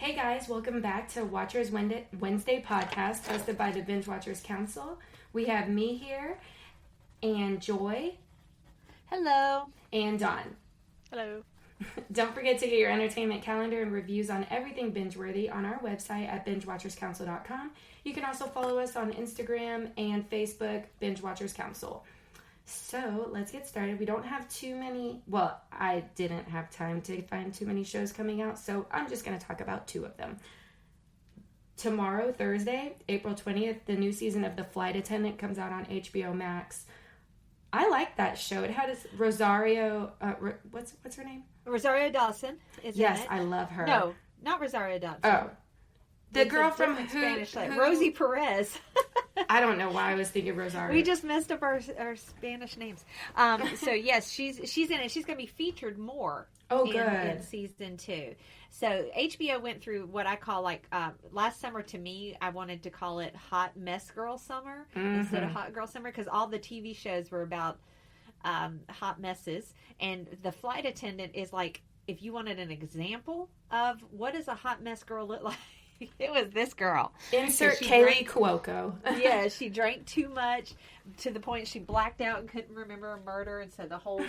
Hey guys, welcome back to Watchers Wednesday podcast hosted by the Binge Watchers Council. We have me here, and Joy. Hello. And Dawn. Hello. Don't forget to get your entertainment calendar and reviews on everything binge-worthy on our website at bingewatcherscouncil.com. You can also follow us on Instagram and Facebook, Binge Watchers Council. So, let's get started. We don't have too many, well, I didn't have time to find too many shows coming out, so I'm just going to talk about two of them. Tomorrow, Thursday, April 20th, the new season of The Flight Attendant comes out on HBO Max. I like that show. It had Rosario, what's her name? Rosario Dawson is Yes, in it. I love her. No, not Rosario Dawson. Oh. The It's girl a from different who? Spanish Rosie Perez. I don't know why I was thinking Rosario. We just messed up our Spanish names. So yes, she's in it. She's going to be featured more. In season 2. So HBO went through what I call last summer. To me, I wanted to call it Hot Mess Girl Summer instead of Hot Girl Summer because all the TV shows were about hot messes, and The Flight Attendant is like if you wanted an example of what does a hot mess girl look like. It was this girl. Insert Kaylee Cuoco. Yeah, she drank too much to the point she blacked out and couldn't remember a murder, and so the whole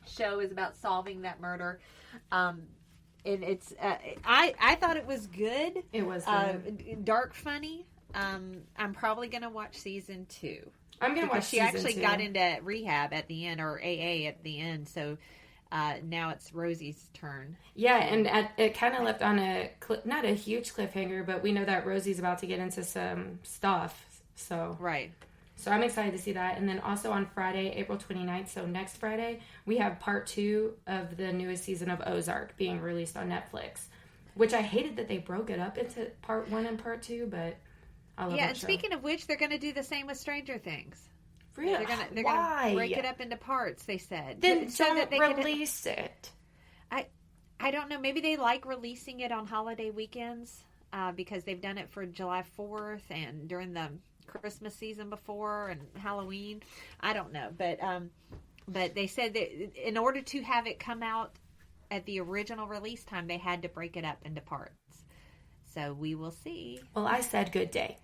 show is about solving that murder. And it's I thought it was good. It was good. Dark funny. I'm probably gonna watch season 2. I'm gonna watch. She actually got into rehab at the end, or AA at the end. So. Now it's Rosie's turn. Yeah, and it kind of left on not a huge cliffhanger, but we know that Rosie's about to get into some stuff. So right. So I'm excited to see that. And then also on Friday, April 29th, so next Friday, we have part 2 of the newest season of Ozark being released on Netflix, which I hated that they broke it up into part 1 and part 2, but I love that Yeah, and show. speaking of which, they're going to do the same with Stranger Things. Really? They're gonna break it up into parts, they said. Then so don't that they release it. I don't know. Maybe they like releasing it on holiday weekends because they've done it for July 4th and during the Christmas season before and Halloween. I don't know. But they said that in order to have it come out at the original release time, they had to break it up into parts. So we will see. Well, I said good day.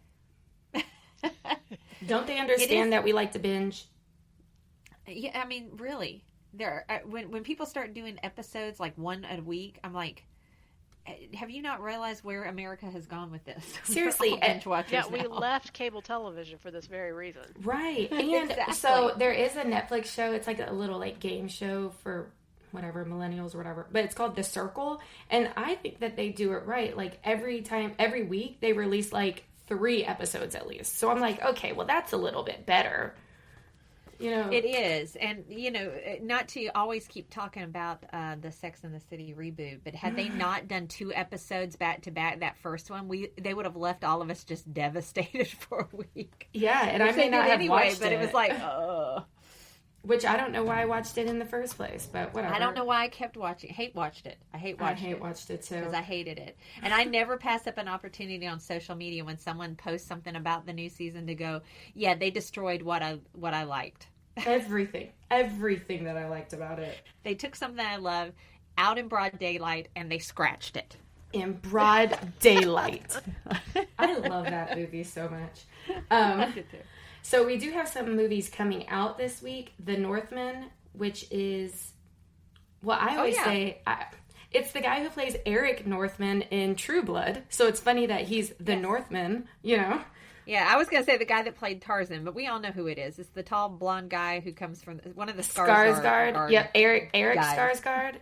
Don't they understand that we like to binge? Yeah, I mean, really. When people start doing episodes like one a week, I'm like, have you not realized where America has gone with this? Seriously. Yeah, we left cable television for this very reason. Right. And Exactly. So there is a Netflix show. It's like a little game show for whatever, millennials or whatever. But it's called The Circle. And I think that they do it right. Like every week they release 3 episodes at least. So I'm like, okay, well that's a little bit better. It is. And, not to always keep talking about the Sex and the City reboot, but had they not done 2 episodes back to back, that first one, they would have left all of us just devastated for a week. Yeah, and I may not have watched but it. it was like, ugh. Which I don't know why I watched it in the first place, but whatever. I don't know why I kept watching. I hate watched it too. Because I hated it. And I never pass up an opportunity on social media when someone posts something about the new season to go, yeah, they destroyed what I liked. Everything that I liked about it. They took something I love out in broad daylight and they scratched it. In broad daylight. I love that movie so much. I did too. So we do have some movies coming out this week. The Northman, which is, well, I always say, it's the guy who plays Eric Northman in True Blood. So it's funny that he's the Northman, Yeah, I was going to say the guy that played Tarzan, but we all know who it is. It's the tall blonde guy who comes from one of the Skarsgård. Yep, Eric guys. Skarsgård.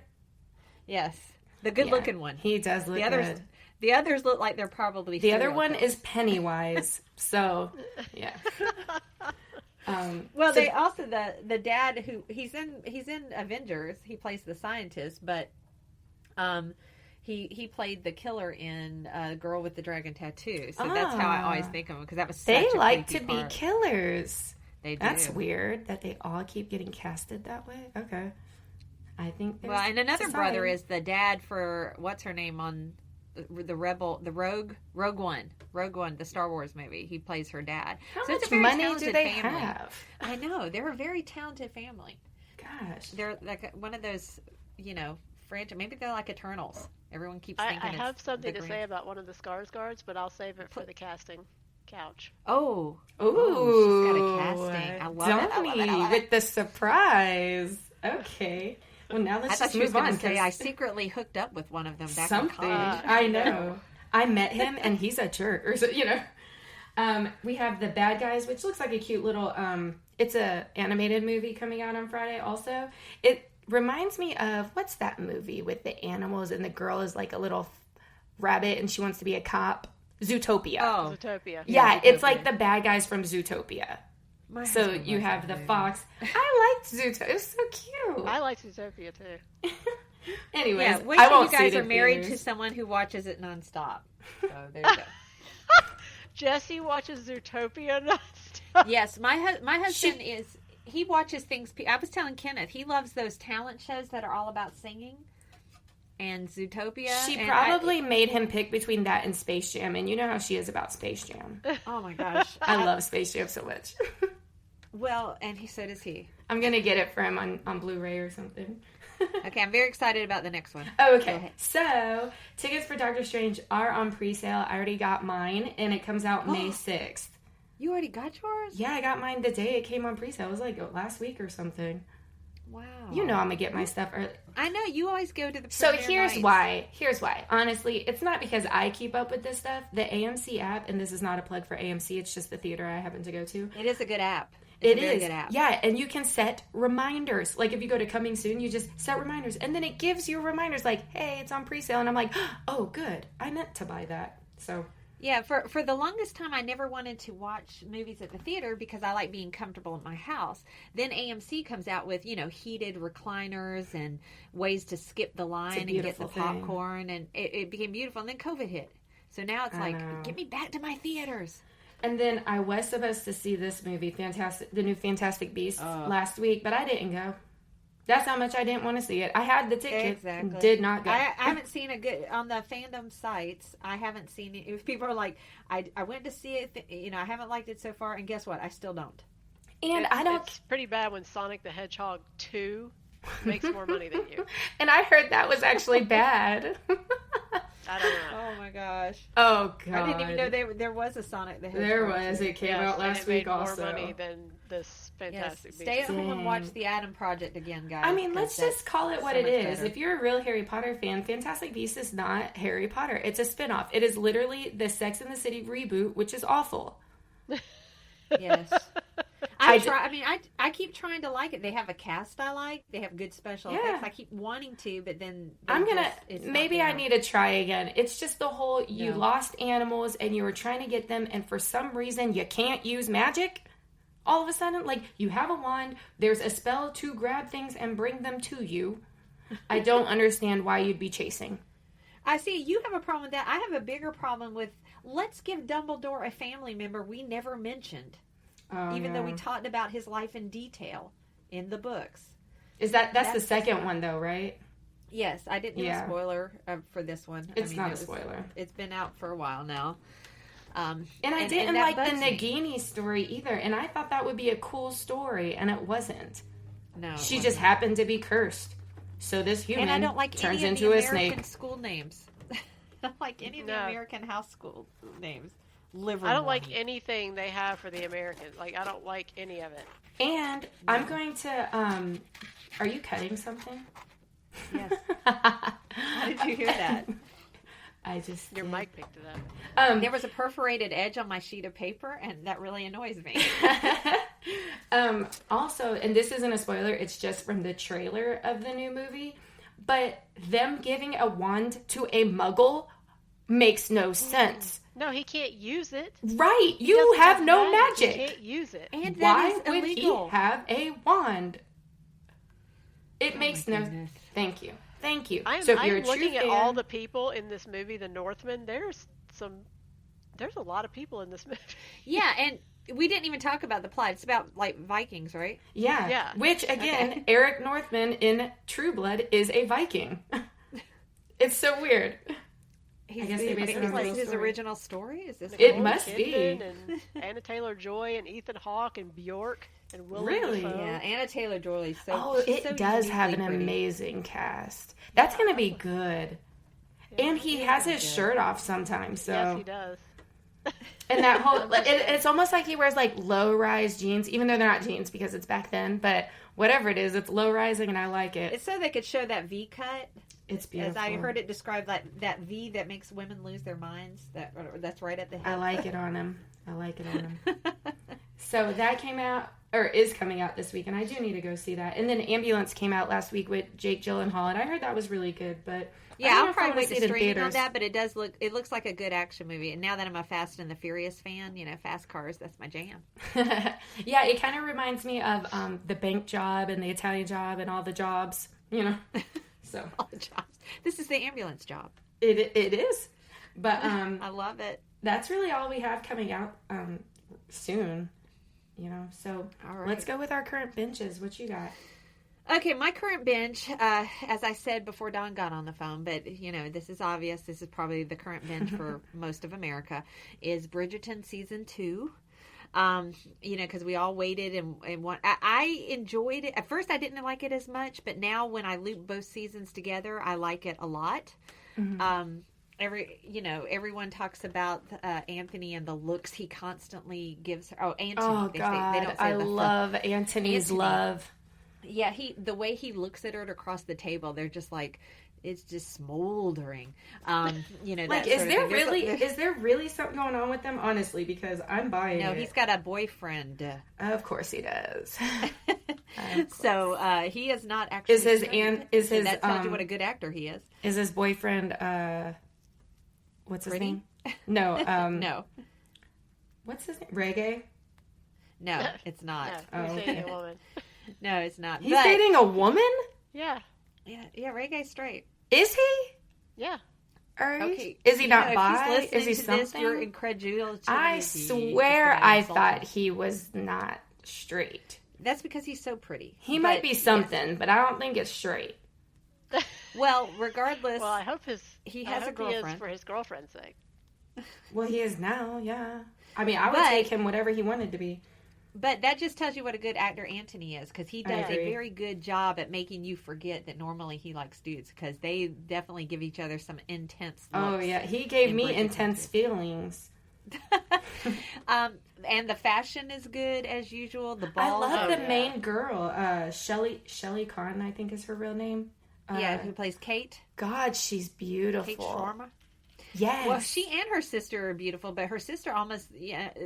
Yes, the good-looking one. He does look good. The others look like they're probably the other one is Pennywise. So, yeah. Well, they also the dad who he's in Avengers. He plays the scientist, but he played the killer in Girl with the Dragon Tattoo. So that's how I always think of him because that was such they a like to part. be killers. They do. That's weird that they all keep getting casted that way. Okay, I think. Well, and another brother is the dad for what's her name on Rogue One, the Star Wars movie. He plays her dad. How so much it's a very money do they family. have? I know. They're a very talented family. Gosh. They're like one of those, franchise. Maybe they're like Eternals. Everyone keeps thinking I have something to say about one of the Skarsgårds, but I'll save it for the casting couch. Oh, ooh, she's got a casting. I love it. With the surprise. Okay. Well, now let's just move on. I secretly hooked up with one of them back in college. I know. I met him, and he's a jerk. Or so, you know. We have The Bad Guys, which looks like a cute little. It's a animated movie coming out on Friday. Also, it reminds me of what's that movie with the animals and the girl is like a little rabbit and she wants to be a cop. Zootopia. Oh, Zootopia. Yeah, Zootopia. It's like the bad guys from Zootopia. So you have the fox. I liked Zootopia. It was so cute. I liked Zootopia too. Anyways, yeah, wait I till won't you guys see are married theaters. to someone who watches it nonstop. So there you go. Jesse watches Zootopia nonstop. Yes, my husband he watches things. I was telling Kenneth he loves those talent shows that are all about singing. And Zootopia. She probably made him pick between that and Space Jam, and you know how she is about Space Jam. Oh my gosh, I love Space Jam so much. Well, and so does he. I'm gonna get it for him on Blu-ray or something. Okay, I'm very excited about the next one. Oh, okay. So tickets for Doctor Strange are on pre-sale. I already got mine, and it comes out May 6th. You already got yours? Yeah, I got mine the day it came on pre-sale. It was like last week or something. Wow. You know I'm going to get my stuff early. I know. You always go to the So premiere nights. Here's why. Honestly, it's not because I keep up with this stuff. The AMC app, and this is not a plug for AMC, it's just the theater I happen to go to. It is a good app. It's a very good app. Yeah, and you can set reminders. Like if you go to Coming Soon, you just set reminders. And then it gives you reminders like, hey, it's on pre-sale. And I'm like, oh, good. I meant to buy that. So... Yeah, for the longest time, I never wanted to watch movies at the theater because I like being comfortable in my house. Then AMC comes out with, heated recliners and ways to skip the line and get the popcorn. And it became beautiful. And then COVID hit. So now it's get me back to my theaters. And then I was supposed to see this movie, the new Fantastic Beasts, last week, but I didn't go. That's how much I didn't want to see it. I had the ticket, did not go. I haven't seen it good on the fandom sites. I haven't seen it. If people are like, I went to see it, I haven't liked it so far, and guess what? I still don't. And It's pretty bad when Sonic the Hedgehog 2 makes more money than you. And I heard that was actually bad. I don't know. Oh my gosh. Oh god. I didn't even know there was a Sonic the Hedgehog. There was. It came out last week also. It made more money than this Fantastic Beasts. Stay at home and watch the Adam Project again, guys. I mean, let's just call it what it is. Better. If you're a real Harry Potter fan, Fantastic Beasts is not Harry Potter. It's a spinoff. It is literally the Sex and the City reboot, which is awful. Yes. I keep trying to like it. They have a cast I like. They have good special effects. I keep wanting to, but then maybe I need to try again. It's just the whole you lost animals and you were trying to get them, and for some reason you can't use magic. All of a sudden, like you have a wand, there's a spell to grab things and bring them to you. I don't understand why you'd be chasing. I see you have a problem with that. I have a bigger problem with let's give Dumbledore a family member we never mentioned. Even though we talked about his life in detail in the books. That's the second one though, right? Yes, I didn't do a spoiler for this one. It's not a spoiler. It's been out for a while now. And I didn't like the Nagini story either, and I thought that would be a cool story, and it wasn't. No, she just happened to be cursed. So this human and I don't like turns any of into the a American snake. School names. I don't like any of the American house school names. I don't like anything they have for the Americans. Like, I don't like any of it. And I'm going to, are you cutting something? Yes. How did you hear that? Your mic picked it up. There was a perforated edge on my sheet of paper, and that really annoys me. Also, and this isn't a spoiler, it's just from the trailer of the new movie, but them giving a wand to a muggle makes no sense. No, he can't use it. Right, you have no magic. He can't use it. And why that is illegal. He have a wand? It makes no... Thank you. I'm looking at all the people in this movie, The Northman. There's a lot of people in this movie. Yeah, and we didn't even talk about the plot. It's about, like, Vikings, right? Yeah. Which, again, Eric Northman in True Blood is a Viking. It's so weird. I guess they based it on his original story? Is this it must be. And Anna Taylor-Joy and Ethan Hawke and Bjork and Willem Really? Dafoe. Yeah, Anna Taylor-Joy. It does have an amazing cast. That's going to be good. And he has his shirt off sometimes. So. Yes, he does. And that whole, it's almost like he wears like low-rise jeans, even though they're not jeans because it's back then. But whatever it is, it's low-rising, and I like it. It's so they could show that V cut. It's beautiful. As I heard it described, like that V that makes women lose their minds. That's right at the head. I like it on him. So that came out, or is coming out this week, and I do need to go see that. And then Ambulance came out last week with Jake Gyllenhaal, and I heard that was really good, but yeah, I'll probably wait to stream on that, but it looks like a good action movie. And now that I'm a Fast and the Furious fan, fast cars, that's my jam. Yeah, it kind of reminds me of the Bank Job and the Italian Job and all the jobs, So all the jobs. This is the ambulance job. It is. But I love it. That's really all we have coming out soon. So right. Let's go with our current binges. What you got? Okay, my current binge, as I said before Dawn got on the phone, but, this is obvious. This is probably the current binge for most of America, is Bridgerton Season 2. Because we all waited and I enjoyed it. At first, I didn't like it as much, but now when I loop both seasons together, I like it a lot. Mm-hmm. Everyone talks about Anthony and the looks he constantly gives her. Oh, Anthony. Oh, God. They don't say I love Anthony's love. Yeah, the way he looks at her across the table, they're just like, it's just smoldering. Like, is there really something going on with them? Honestly, because I'm buying it. No, he's got a boyfriend. Of course he does. So he is not actually. That tells you what a good actor he is. Is his boyfriend? What's his name? No. No. What's his name? Reggae? No, it's not. No, he's dating a woman. No, it's not. He's dating a woman? Yeah. Yeah, Reggae's straight. Is he? Yeah. Okay. Is he not bi? Is he something? This, you're incredulous. I swear I thought he was not straight. That's because he's so pretty. He might be something, but I don't think it's straight. Well, regardless. Well, I hope he has a girlfriend. He is for his girlfriend's sake. Well, he is now, yeah. I mean, I would take him whatever he wanted to be. But that just tells you what a good actor Anthony is, because he does a very good job at making you forget that normally he likes dudes, because they definitely give each other some intense looks. Oh, yeah. He gave me intense feelings. And the fashion is good, as usual. The balls. I love the main girl, Shelley Khan, I think is her real name. Who plays Kate. God, she's beautiful. Kate Sharma. Yes. Well, she and her sister are beautiful, but her sister almost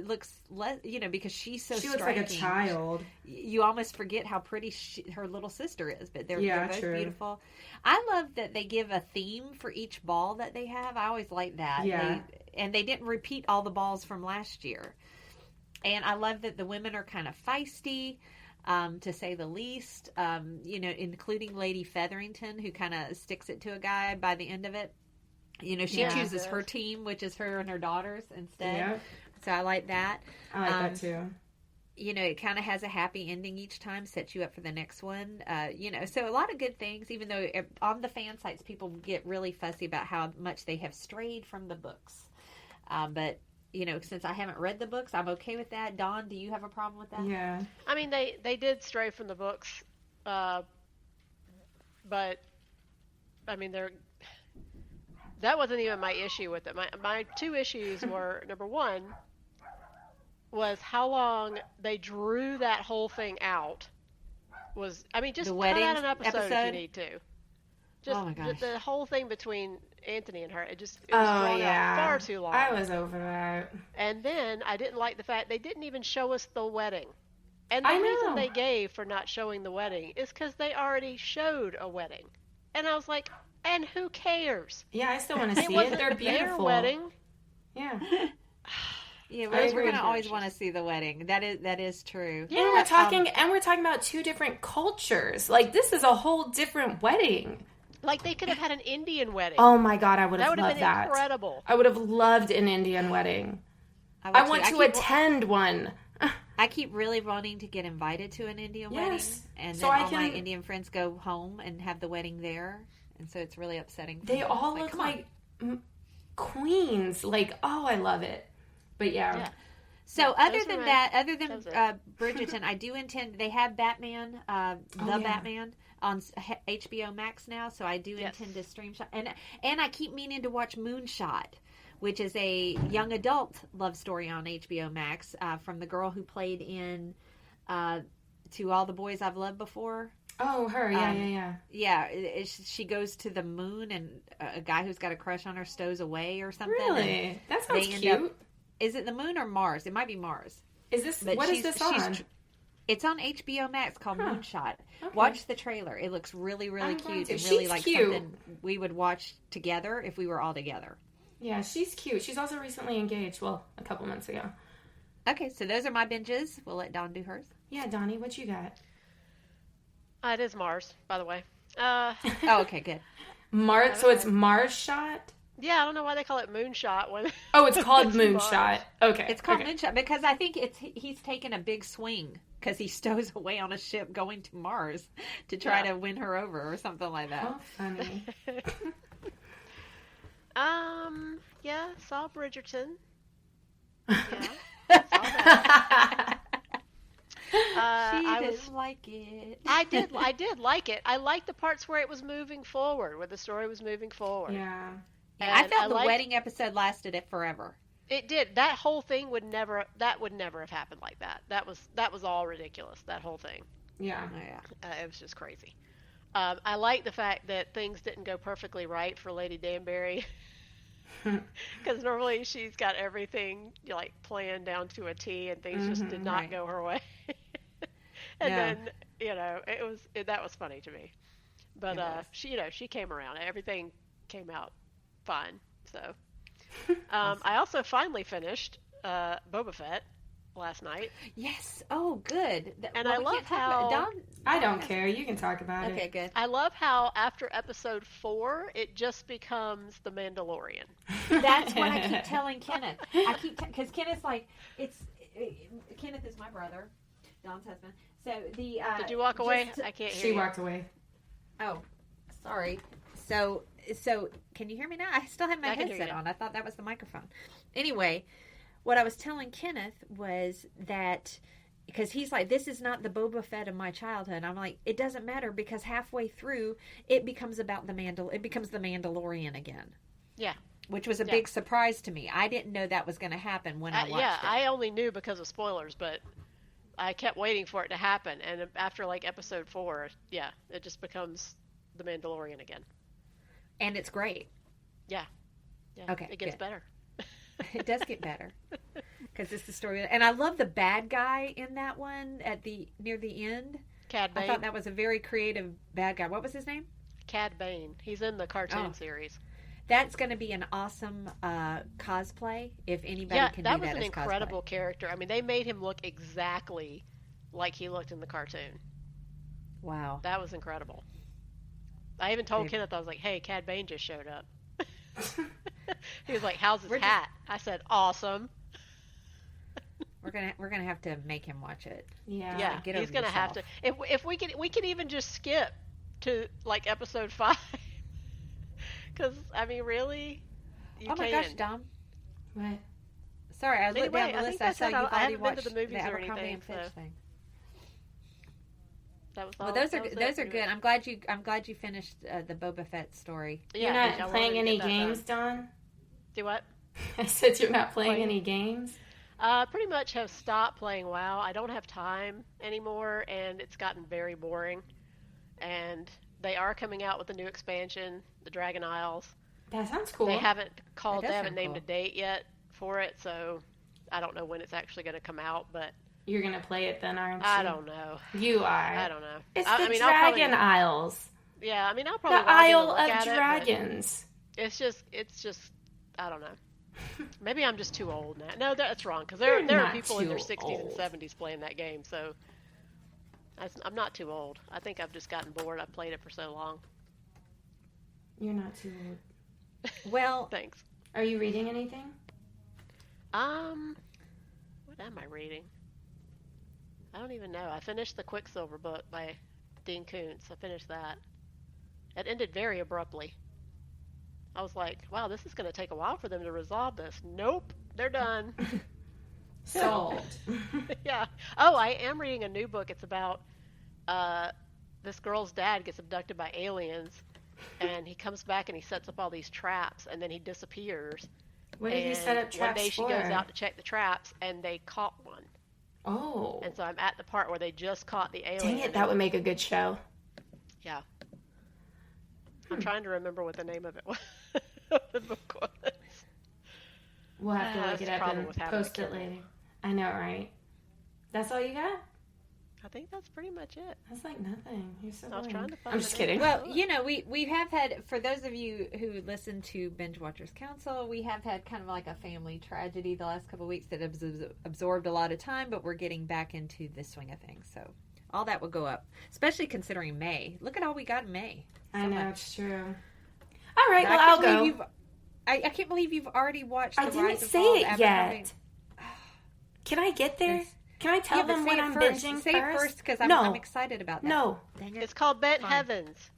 looks less, because she's so striking. She looks like a child. You almost forget how pretty her little sister is, but they're both true. Beautiful. I love that they give a theme for each ball that they have. I always like that. Yeah. They didn't repeat all the balls from last year. And I love that the women are kind of feisty. To say the least, including Lady Featherington, who kind of sticks it to a guy by the end of it. She chooses her team, which is her and her daughters instead. Yeah. So I like that. I like that too. It kind of has a happy ending each time, sets you up for the next one. So a lot of good things, even though on the fan sites, people get really fussy about how much they have strayed from the books. But since I haven't read the books, I'm okay with that. Dawn, do you have a problem with that? Yeah. I mean, they did stray from the books, but I mean, that wasn't even my issue with it. My two issues were, number one, was how long they drew that whole thing out. Just cut out an episode if you need to. Just oh my gosh. The whole thing between Anthony and her, it was drawn out far too long. I was over that. And then I didn't like the fact they didn't even show us the wedding. And the reason they gave for not showing the wedding is because they already showed a wedding. And I was like, and who cares? Yeah, I still want to see it. They're beautiful. Their wedding. Yeah. Yeah, we're going to always want to see the wedding. That is true. Yeah, and we're talking about two different cultures. Like, this is a whole different wedding. Like, they could have had an Indian wedding. Oh my God, I would have loved that. That would have been incredible. I would have loved an Indian wedding. I want to attend one. I keep really wanting to get invited to an Indian wedding. And then my Indian friends go home and have the wedding there. And so it's really upsetting. They all look like queens. Like, oh, I love it. But yeah. So other than Bridgerton, I do intend, they have Batman, Batman. on HBO Max now, so I do intend to stream Shot. And I keep meaning to watch Moonshot, which is a young adult love story on HBO Max from the girl who played in To All the Boys I've Loved Before. Oh, her. Yeah. She goes to the moon, and a guy who's got a crush on her stows away or something. Really? That sounds cute. Is it the moon or Mars? It might be Mars. What is this on? It's on HBO Max called Moonshot. Okay. Watch the trailer. It looks really, really cute. And really like something we would watch together if we were all together. Yeah, she's cute. She's also recently engaged. Well, a couple months ago. Okay, so those are my binges. We'll let Dawn do hers. Yeah, Donnie, what you got? It is Mars, by the way. Oh, okay, good. Mars. So it's Mars Shot? Yeah, I don't know why they call it Moonshot. Oh, it's called Moonshot. Okay. It's called Moonshot because I think he's taken a big swing because he stows away on a ship going to Mars to try to win her over or something like that. Oh, funny. Yeah, saw Bridgerton. Yeah, saw that. She didn't like it. I did like it. I liked the parts where it was moving forward, where the story was moving forward. Yeah. I felt the wedding episode lasted it forever. It did. That whole thing would never have happened like that. That was all ridiculous. That whole thing. Yeah. It was just crazy. I like the fact that things didn't go perfectly right for Lady Danbury. Because normally she's got everything like planned down to a T, and things just did not go her way. And then that was funny to me. But she came around. Everything came out fine. So awesome. I also finally finished Boba Fett last night. Yes. Oh, good. And I love how I don't care. You can talk about it. Okay, good. I love how after episode 4, it just becomes The Mandalorian. That's what I keep telling Kenneth. Because Kenneth's like, Kenneth is my brother, Dawn's husband. So did you walk away? I can't hear you. She walked away. Oh, sorry. So can you hear me now? I still have my headset on. I thought that was the microphone. Anyway, what I was telling Kenneth was that, because he's like, this is not the Boba Fett of my childhood. I'm like, it doesn't matter, because halfway through it becomes about it becomes the Mandalorian again. Yeah. Which was a big surprise to me. I didn't know that was going to happen when I watched it. Yeah, I only knew because of spoilers, but I kept waiting for it to happen. And after like episode 4, it just becomes the Mandalorian again. And it's great. Yeah. Okay. It gets better. It does get better because it's the story, and I love the bad guy in that one near the end. Cad Bane. I thought that was a very creative bad guy. What was his name? Cad Bane. He's in the cartoon series. That's going to be an awesome cosplay if anybody can do that. Yeah, that was an incredible character. I mean, they made him look exactly like he looked in the cartoon. Wow, that was incredible. I even told Kenneth, I was like, "Hey, Cad Bane just showed up." He was like, "How's his hat?" I said, "Awesome." We're gonna have to make him watch it. Yeah. He's gonna have to. If we can even just skip to like episode 5, because I mean, really, you my gosh, Dom. What? Sorry, I looked down the list. I saw you've already watched the movies the or Abercrombie anything, and Fitch thing. That was all, well, those are good. I'm glad you finished the Boba Fett story. You're not playing any games, Dawn? Do what? I said you're not playing any games. Pretty much have stopped playing WoW. I don't have time anymore, and it's gotten very boring. And they are coming out with a new expansion, the Dragon Isles. That sounds cool. They haven't named a date yet for it, so I don't know when it's actually going to come out, but you're going to play it then, aren't you? I don't know. You are. I don't know. It's the Dragon Isles. Yeah, I mean, I'll probably the Isle of Dragons. It's just, I don't know. Maybe I'm just too old now. No, that's wrong, because there are people in their 60s and 70s playing that game, so I'm not too old. I think I've just gotten bored. I've played it for so long. You're not too old. Well, thanks. Are you reading anything? What am I reading? I don't even know. I finished the Quicksilver book by Dean Koontz. I finished that. It ended very abruptly. I was like, wow, this is going to take a while for them to resolve this. Nope, they're done. Solved. Yeah. Oh, I am reading a new book. It's about this girl's dad gets abducted by aliens, and he comes back and he sets up all these traps, and then he disappears. What did he set up traps for? One day she goes out to check the traps, and they caught one. Oh. And so I'm at the part where they just caught the alien. Dang it, that would make a good show. Yeah. I'm trying to remember what the name of it was. The book was. We'll have to look it up and post it later. I know, right? That's all you got? I think that's pretty much it. That's like nothing. You're so I was trying to find I'm just kidding. Well, you know, we have had, for those of you who listen to Binge Watchers Council, we have had kind of like a family tragedy the last couple of weeks that has absorbed a lot of time, but we're getting back into the swing of things. So all that will go up, especially considering May. Look at all we got in May. I know, it's true. All right, well, I'll go. I can't believe you've already watched I didn't say it yet. Can I get there? Can I tell them what I'm binging Say it first, because I'm excited about that. No. It's called Bent Heavens.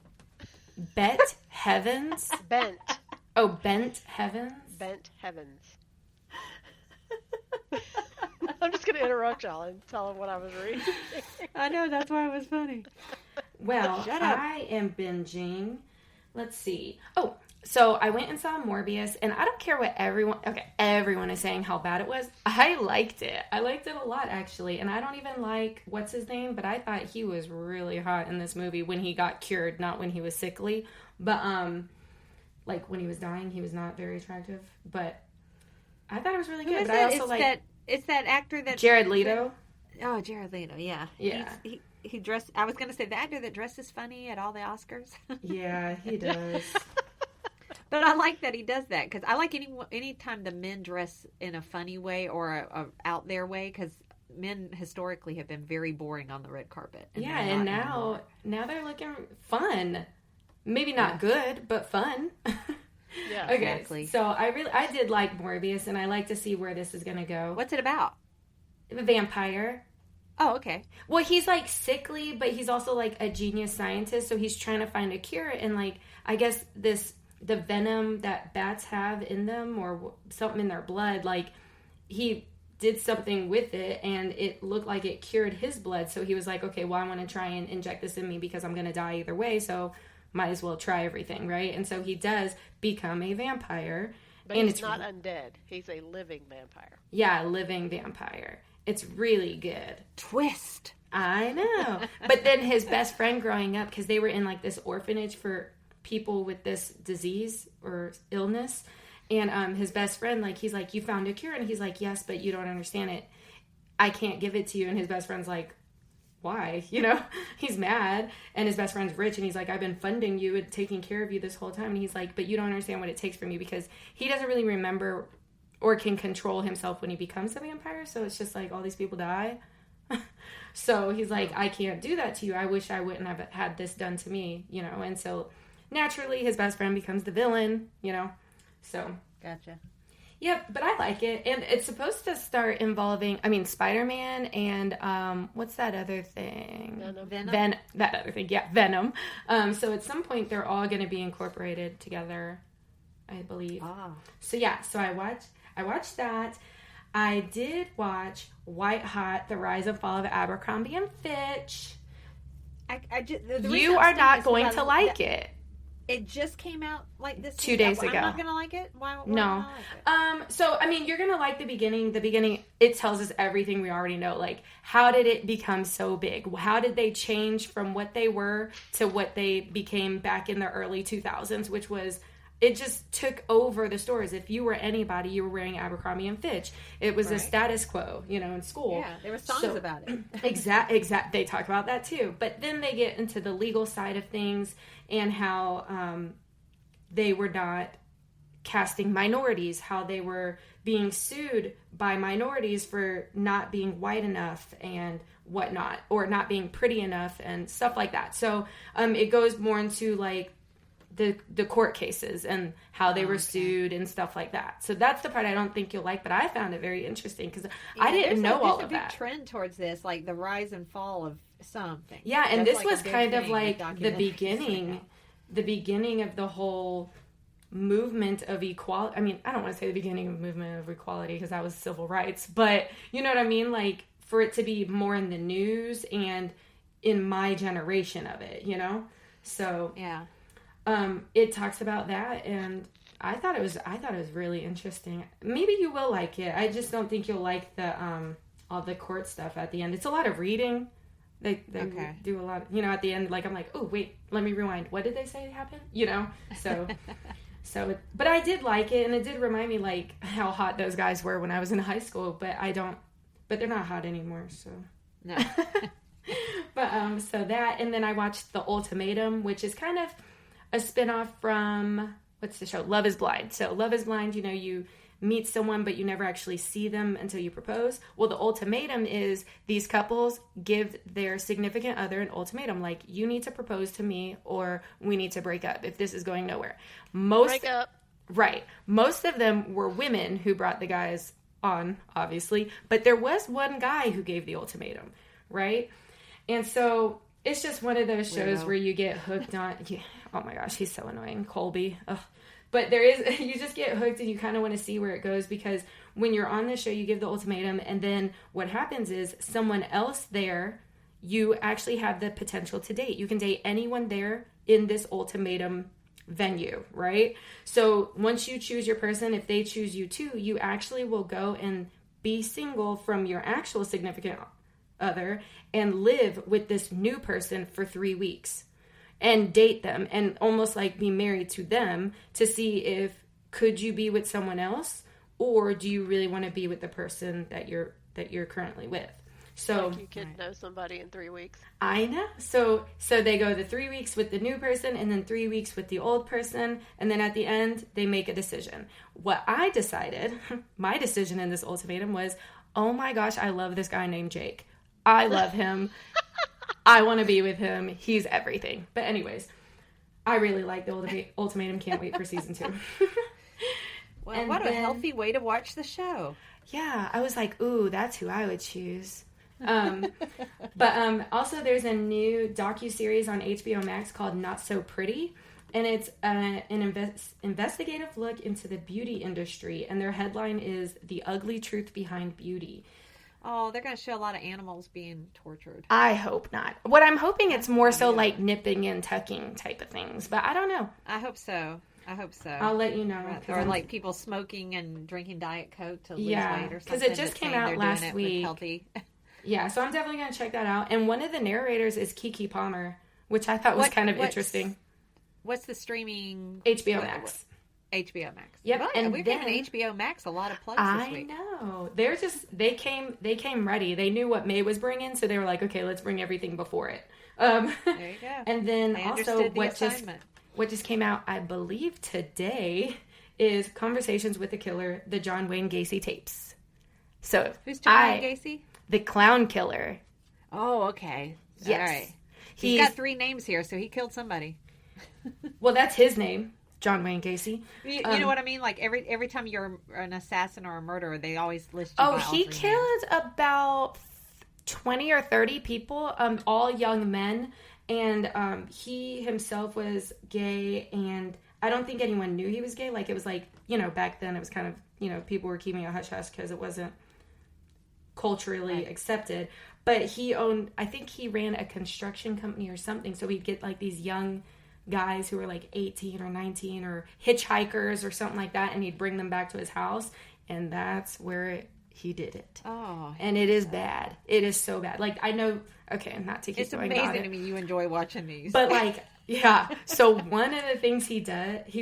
Bet Heavens? Bent. Oh, Bent Heavens? Bent Heavens. I'm just going to interrupt y'all and tell them what I was reading. I know, that's why it was funny. Well, I am binging. Let's see. Oh, so I went and saw Morbius, and I don't care what everyone is saying how bad it was. I liked it. I liked it a lot, actually. And I don't even like, what's his name? But I thought he was really hot in this movie when he got cured, not when he was sickly. But, like, when he was dying, he was not very attractive. But I thought it was really good. But I also it's that actor that... Jared Leto. Oh, Jared Leto, yeah. Yeah. He dressed... I was going to say, the actor that dresses funny at all the Oscars. Yeah, he does. But I like that he does that, because I like any time the men dress in a funny way or a out there way, because men historically have been very boring on the red carpet. Yeah, and now they're looking fun. Maybe not good, but fun. Yeah, okay, exactly. So I did like Morbius, and I like to see where this is going to go. What's it about? A vampire. Oh, okay. Well, he's like sickly, but he's also like a genius scientist, so he's trying to find a cure, and like I guess the venom that bats have in them or something in their blood, like he did something with it and it looked like it cured his blood. So he was like, okay, well, I want to try and inject this in me because I'm going to die either way. So might as well try everything. Right. And so he does become a vampire. But he's not undead. He's a living vampire. Yeah. Living vampire. It's really good. Twist. I know. But then his best friend growing up, because they were in like this orphanage for people with this disease or illness, and his best friend, like, he's like, you found a cure, and he's like, yes, but you don't understand it, I can't give it to you. And his best friend's like, why? You know, he's mad, and his best friend's rich, and he's like, I've been funding you and taking care of you this whole time, and he's like, but you don't understand what it takes from you, because he doesn't really remember or can control himself when he becomes a vampire. So it's just like all these people die. So he's like, I can't do that to you. I wish I wouldn't have had this done to me, you know. And so naturally, his best friend becomes the villain, you know. So. Gotcha. Yep, but I like it. And it's supposed to start involving, Spider-Man and, what's that other thing? Venom. That other thing, yeah, Venom. So at some point, they're all going to be incorporated together, I believe. Ah. So yeah, so I watched that. I did watch White Hot, The Rise and Fall of Abercrombie and Fitch. You are not going to like it. It just came out like this 2 days ago. I'm not going to like it? Why no. Like it? So, you're going to like the beginning. The beginning, it tells us everything we already know. Like, how did it become so big? How did they change from what they were to what they became back in the early 2000s, which was, it just took over the stores. If you were anybody, you were wearing Abercrombie and Fitch. It was a status quo, in school. Yeah, there were songs about it. Exact. They talk about that too. But then they get into the legal side of things and how they were not casting minorities, how they were being sued by minorities for not being white enough and whatnot, or not being pretty enough and stuff like that. So it goes more into like the court cases and how they were sued and stuff like that. So that's the part I don't think you'll like, but I found it very interesting because I didn't know all of that. There's a big trend towards this, like the rise and fall of something. Yeah, and this was kind of like the beginning of the whole movement of equality. I don't want to say the beginning of the movement of equality because that was civil rights, but you know what I mean? Like for it to be more in the news and in my generation of it, you know? So yeah. It talks about that, and I thought it was really interesting. Maybe you will like it. I just don't think you'll like the all the court stuff at the end. It's a lot of reading. They do a lot, you know, at the end, like, I'm like, oh, wait, let me rewind. What did they say happened? You know? So, but I did like it, and it did remind me, like, how hot those guys were when I was in high school, but they're not hot anymore, so. No. But, so that, and then I watched The Ultimatum, which is kind of a spinoff from, what's the show? Love is Blind. So, Love is Blind, you know, you meet someone, but you never actually see them until you propose. Well, the ultimatum is these couples give their significant other an ultimatum, like, you need to propose to me or we need to break up if this is going nowhere. Break up. Right. Most of them were women who brought the guys on, obviously, but there was one guy who gave the ultimatum, right? And so it's just one of those shows where you get hooked on. Yeah, oh my gosh, he's so annoying, Colby. Ugh. But you just get hooked, and you kind of want to see where it goes, because when you're on the show, you give the ultimatum, and then what happens is someone else there, you actually have the potential to date. You can date anyone there in this ultimatum venue, right? So once you choose your person, if they choose you too, you actually will go and be single from your actual significant other and live with this new person for 3 weeks. And date them and almost like be married to them to see if could you be with someone else, or do you really want to be with the person that you're currently with. So like you could know somebody in 3 weeks. I know. So they go the 3 weeks with the new person and then 3 weeks with the old person, and then at the end they make a decision. What I decided, my decision in this ultimatum was, oh my gosh, I love this guy named Jake. I love him. I want to be with him. He's everything. But anyways, I really like the ultimatum. Can't wait for season 2. Well, and what a healthy way to watch the show. Yeah, I was like, ooh, that's who I would choose. But also there's a new docuseries on HBO Max called Not So Pretty. And it's an investigative look into the beauty industry. And their headline is The Ugly Truth Behind Beauty. Oh, they're going to show a lot of animals being tortured. I hope not. What I'm hoping it's more so like nipping and tucking type of things, but I don't know. I hope so. I'll let you know. Or like people smoking and drinking Diet Coke to lose weight or something. Because it just came out last week. Healthy. Yeah, so I'm definitely going to check that out. And one of the narrators is Keke Palmer, which I thought was kind of interesting. What's the streaming? HBO Max. HBO Max. Yep, well, and we're giving HBO Max a lot of plugs this week. I know. They came ready. They knew what May was bringing, so they were like, okay, let's bring everything before it. There you go. And then also what just came out, I believe today, is Conversations with the Killer, the John Wayne Gacy tapes. So who's John Wayne Gacy? The clown killer. Oh, okay. Yes. All right. He's got 3 names here, so he killed somebody. Well, that's his name. John Wayne Gacy. You know what I mean? Like every time you're an assassin or a murderer, they always list you. Oh, he killed about 20 or 30 people, all young men, and he himself was gay, and I don't think anyone knew he was gay. Like, it was like, you know, back then it was kind of, you know, people were keeping a hush-hush because it wasn't culturally accepted. But I think he ran a construction company or something, so he'd get like these young guys who were like 18 or 19 or hitchhikers or something like that, and he'd bring them back to his house, and that's where he did it. Oh, and it is bad. It is so bad. Like, I know, okay, not to keep going on. It's amazing to me you enjoy watching these. But like, yeah. So one of the things he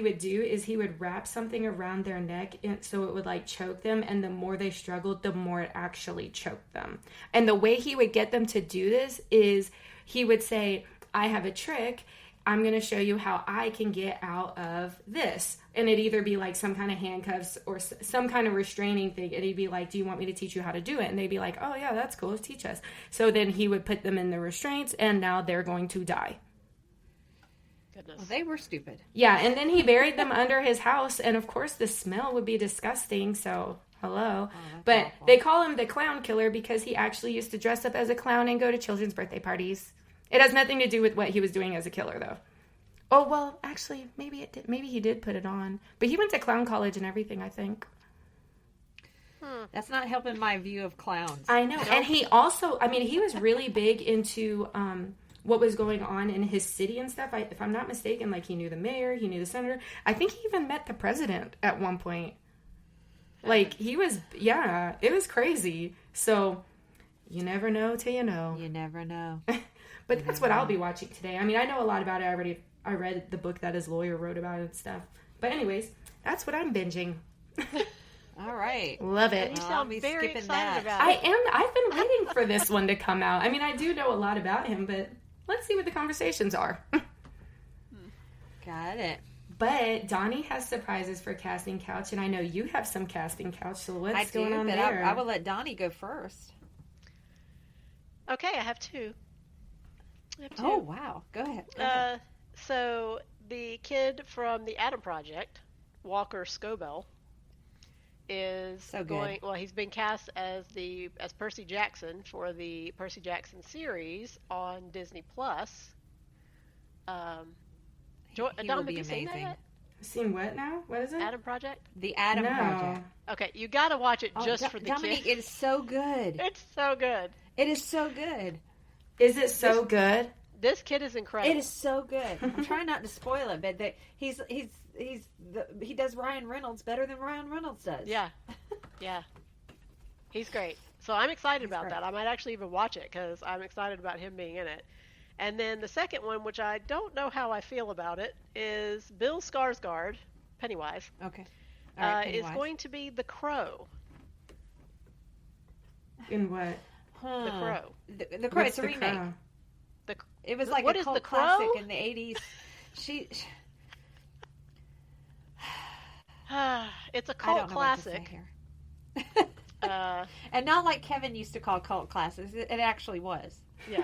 would do is he would wrap something around their neck so it would like choke them, and the more they struggled, the more it actually choked them. And the way he would get them to do this is he would say, I have a trick. I'm going to show you how I can get out of this. And it'd either be like some kind of handcuffs or some kind of restraining thing. And he'd be like, do you want me to teach you how to do it? And they'd be like, oh yeah, that's cool. Teach us. So then he would put them in the restraints, and now they're going to die. Goodness. Well, they were stupid. Yeah. And then he buried them under his house. And of course the smell would be disgusting. So hello. But awful. They call him the clown killer because he actually used to dress up as a clown and go to children's birthday parties. It has nothing to do with what he was doing as a killer, though. Oh, well, actually, maybe it did. Maybe he did put it on. But he went to clown college and everything, I think. That's not helping my view of clowns. I know. And he also, I mean, he was really big into what was going on in his city and stuff. If I'm not mistaken, like he knew the mayor, he knew the senator. I think he even met the president at one point. Like he was, yeah, it was crazy. So you never know till you know. You never know. But that's what I'll be watching today. I mean, I know a lot about it. I read the book that his lawyer wrote about it and stuff. But anyways, that's what I'm binging. All right. Love it. You sound very excited about it. I've been waiting for this one to come out. I mean, I do know a lot about him, but let's see what the conversations are. Got it. But Donnie has surprises for Casting Couch, and I know you have some Casting Couch, so what's going on there? I will let Donnie go first. Okay, I have two. Oh, wow. Go ahead. So the kid from the Adam Project, Walker Scobell, is going. Well, he's been cast as Percy Jackson for the Percy Jackson series on Disney Plus. Dom, have you seen that yet? Seen what now? What is it? Adam Project. The Adam Project. Okay, you got to watch it just for the Dominique, kid. it is so good. It's so good. It is so good. Is it so good? This kid is incredible. It is so good. I'm trying not to spoil it, but he does Ryan Reynolds better than Ryan Reynolds does. Yeah, yeah, he's great. So I'm excited about that. I might actually even watch it because I'm excited about him being in it. And then the second one, which I don't know how I feel about it, is Bill Skarsgård, Pennywise. Okay. All right, Pennywise. Is going to be the Crow. In what? The Crow. The Crow. It's a remake. Crow? It was like what a is cult the Crow? classic in the 80s. It's a cult classic. And not like Kevin used to call cult classics. It actually was. Yeah.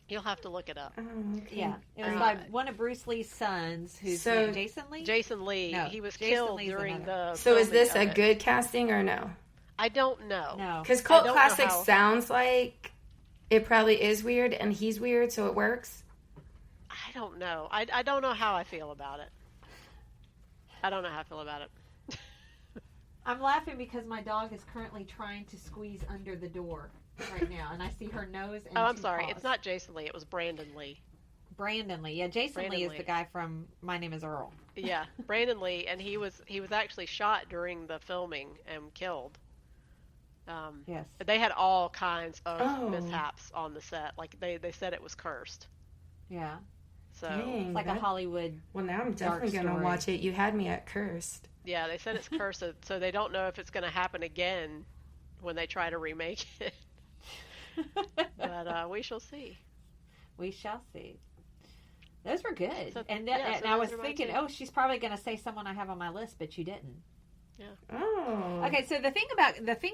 You'll have to look it up. Oh, okay. Yeah. It was like one of Bruce Lee's sons, who's Jason Lee? Jason Lee. No, he was Jason killed Lee's during the So is this a filming of it. good casting or no? I don't know. No. Because cult classic sounds like it probably is weird, and he's weird, so it works. I don't know. I don't know how I feel about it. I don't know how I feel about it. I'm laughing because my dog is currently trying to squeeze under the door right now, and I see her nose and I'm two sorry. paws. It's not Jason Lee. It was Brandon Lee. Brandon Lee. Yeah, Jason Brandon Lee is Lee. the guy from My Name is Earl. Yeah, Brandon Lee, and he was actually shot during the filming and killed. Yes. They had all kinds of mishaps on the set. Like they said it was cursed. Yeah. So Dang, It's like a Hollywood. Well, now I'm definitely going to story. watch it. You had me at cursed. yeah, they said it's cursed, so they don't know if it's going to happen again when they try to remake it. But we shall see. We shall see. Those were good. So, and yeah, so I was those are my thinking, two. she's probably going to say someone I have on my list, but you didn't. Yeah. Oh. Okay, so the thing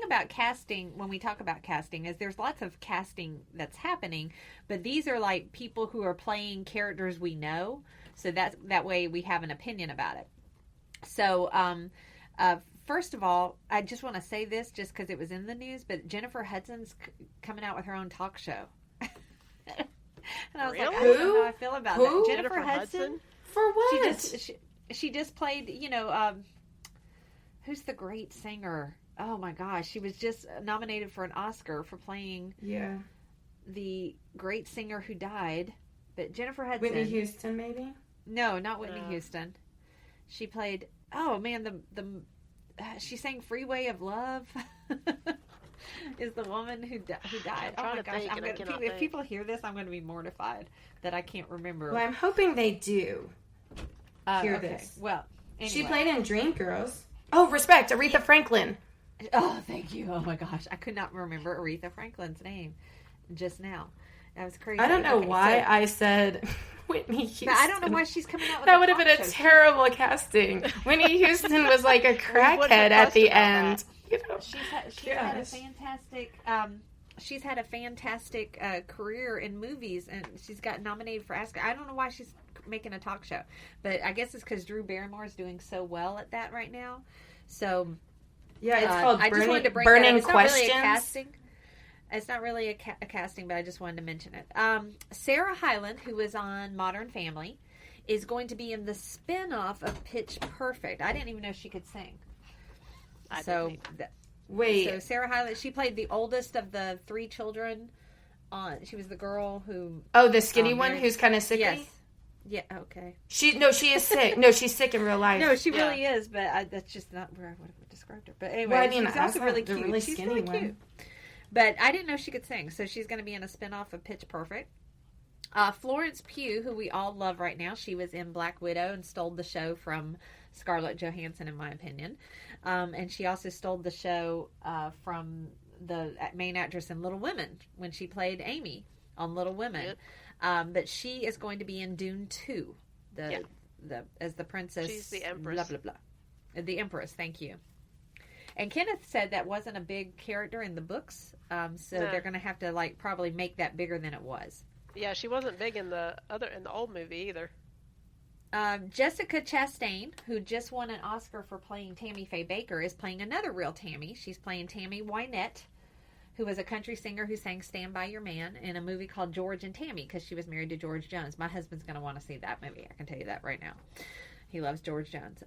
about casting, when we talk about casting, is there's lots of casting that's happening, but these are like people who are playing characters we know, so that way we have an opinion about it. So, first of all, I just want to say this just because it was in the news, but Jennifer Hudson's coming out with her own talk show. And I was like, I don't know how I feel about that. Jennifer Hudson? For what? She just played, who's the great singer? Oh my gosh, she was just nominated for an Oscar for playing the great singer who died. But Jennifer Hudson. Whitney Houston, maybe? No, not Whitney Houston. She played. Oh man, she sang "Freeway of Love." Is the woman who died? Oh my gosh! If people hear this, I'm going to be mortified that I can't remember. Well, I'm hoping they do hear this. Well, anyway. She played in Dreamgirls. Oh, respect, Aretha Franklin. Oh, thank you. Oh my gosh, I could not remember Aretha Franklin's name just now. That was crazy. I don't know why I said Whitney Houston. But I don't know why she's coming out with that would have been a terrible casting. Whitney Houston was like a crackhead at the end. She's had a fantastic career in movies, and she's got nominated for Oscar. I don't know why she's making a talk show, but I guess it's because Drew Barrymore is doing so well at that right now. So yeah, it's called I just wanted to bring Burning that up. Questions. It's not really a casting, but I just wanted to mention it. Sarah Hyland, who was on Modern Family, is going to be in the spinoff of Pitch Perfect. I didn't even know she could sing. Wait. So Sarah Hyland, she played the oldest of the 3 children. She was the girl who. Oh, the skinny one who's kind of sickly? Yes. Yeah, okay. She is sick. No, she's sick in real life. No, she really is, but that's just not where I would have described her. But anyway, she's also really cute. Really she's skinny really cute. But I didn't know she could sing, so she's going to be in a spinoff of Pitch Perfect. Florence Pugh, who we all love right now, she was in Black Widow and stole the show from Scarlett Johansson, in my opinion. And she also stole the show from the main actress in Little Women when she played Amy on Little Women. Yep. But she is going to be in Dune 2, as the princess. She's the Empress. Blah, blah, blah. The Empress, thank you. And Kenneth said that wasn't a big character in the books, so they're going to have to probably make that bigger than it was. Yeah, she wasn't big in the old movie either. Jessica Chastain, who just won an Oscar for playing Tammy Faye Baker, is playing another real Tammy. She's playing Tammy Wynette, who was a country singer who sang Stand By Your Man in a movie called George and Tammy, because she was married to George Jones. My husband's going to want to see that movie. I can tell you that right now. He loves George Jones.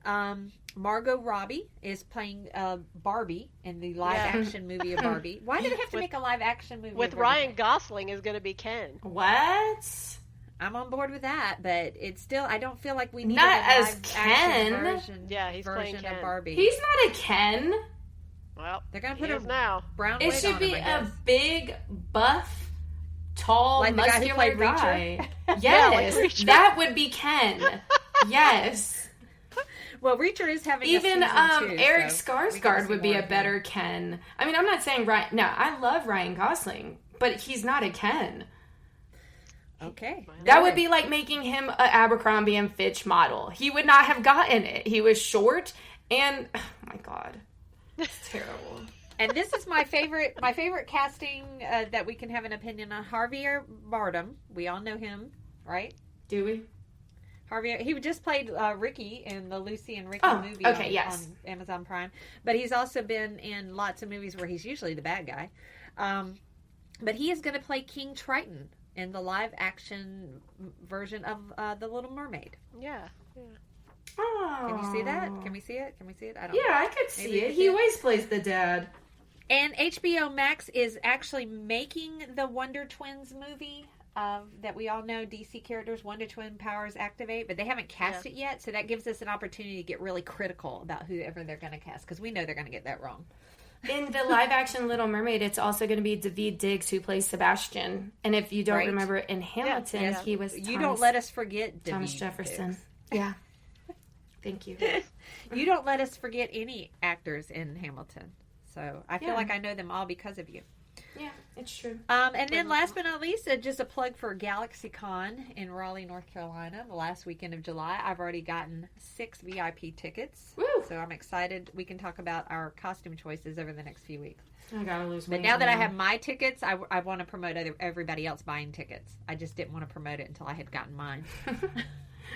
Margot Robbie is playing Barbie in the live-action movie of Barbie. Why do they have to make a live-action movie with Ryan Gosling is going to be Ken? What? I'm on board with that, but it's still, I don't feel like we need not as Ken. He's playing Ken. Of Barbie. He's not a Ken. Well, they're going to put a now. brown wig on him. It should be a big, buff, tall, like muscular guy. Yes, that would be Ken. Yes. Well, Reacher is having even a season 2, Eric Skarsgård would be a better Ken. I mean, I'm not saying Ryan. No, I love Ryan Gosling, but he's not a Ken. Okay. That would be like making him an Abercrombie and Fitch model. He would not have gotten it. He was short and oh my God. It's terrible. And this is my favorite casting that we can have an opinion on. Javier Bardem. We all know him, right? Do we? Javier, he just played Ricky in the Lucy and Ricky movie on Amazon Prime. But he's also been in lots of movies where he's usually the bad guy. But he is going to play King Triton in the live-action version of The Little Mermaid. Yeah. Oh. Can you see that? Can we see it? I don't know. I could see it. He always plays the dad. And HBO Max is actually making the Wonder Twins movie that we all know, DC characters, Wonder Twin powers activate, but they haven't cast it yet, so that gives us an opportunity to get really critical about whoever they're going to cast, because we know they're going to get that wrong. In the live-action Little Mermaid, it's also going to be Daveed Diggs who plays Sebastian. And if you don't remember, in Hamilton, he was You don't let us forget Thomas Jefferson. Diggs. Yeah. Thank you. You don't let us forget any actors in Hamilton. So I feel like I know them all because of you. Yeah, it's true. And then last but not least, just a plug for GalaxyCon in Raleigh, North Carolina, the last weekend of July. I've already gotten 6 VIP tickets. Woo! So I'm excited. We can talk about our costume choices over the next few weeks. I gotta lose weight. But now that I have my tickets, I want to promote everybody else buying tickets. I just didn't want to promote it until I had gotten mine.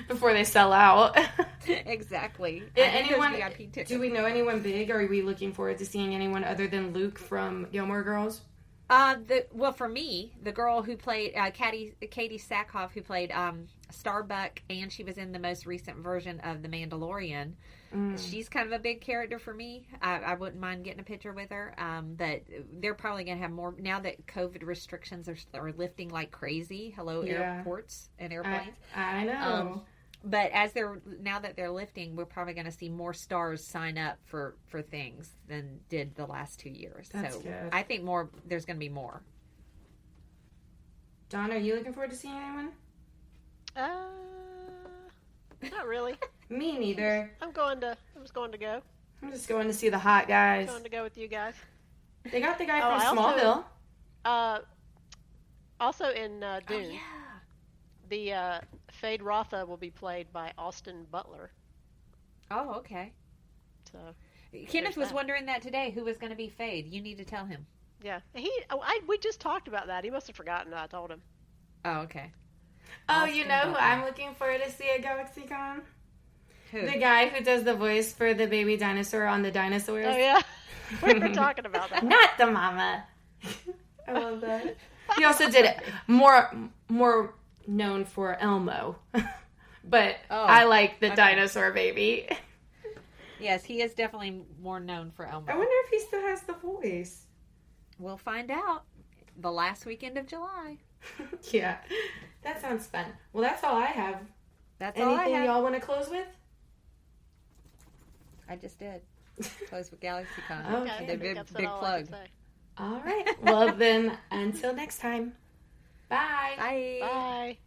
Before they sell out. Exactly. Anyone? VIP tickets. Do we know anyone big? Or are we looking forward to seeing anyone other than Luke from Gilmore Girls? For me, the girl who played Katie Sackhoff, who played Starbuck, and she was in the most recent version of The Mandalorian. She's kind of a big character for me. I wouldn't mind getting a picture with her. But they're probably going to have more now that COVID restrictions are lifting like crazy. Airports and airplanes. I know. But now that they're lifting, we're probably going to see more stars sign up for things than did the last 2 years. That's so good. I think there's going to be more. Dawn, are you looking forward to seeing anyone? Not really. Me neither. I'm just going to go. I'm just going to see the hot guys. I'm going to go with you guys. They got the guy from Smallville. Also in Dune. The Fade Rotha will be played by Austin Butler. Oh, okay. So Kenneth was wondering that today. Who was going to be Fade? You need to tell him. Yeah, we just talked about that. He must have forgotten that I told him. Oh, okay. Oh, you know who I'm looking forward to see at GalaxyCon? Who? The guy who does the voice for the baby dinosaur on the dinosaurs. Oh yeah, we were talking about that. Not the mama. I love that. He also did more known for Elmo, but I like the dinosaur baby. Yes, he is definitely more known for Elmo. I wonder if he still has the voice. We'll find out the last weekend of July. Yeah, that sounds fun. Well, that's all I have. That's all I have. Anything y'all want to close with? I just did. Close with GalaxyCon. Okay. The big plug. All right. Well, then, until next time. Bye. Bye. Bye.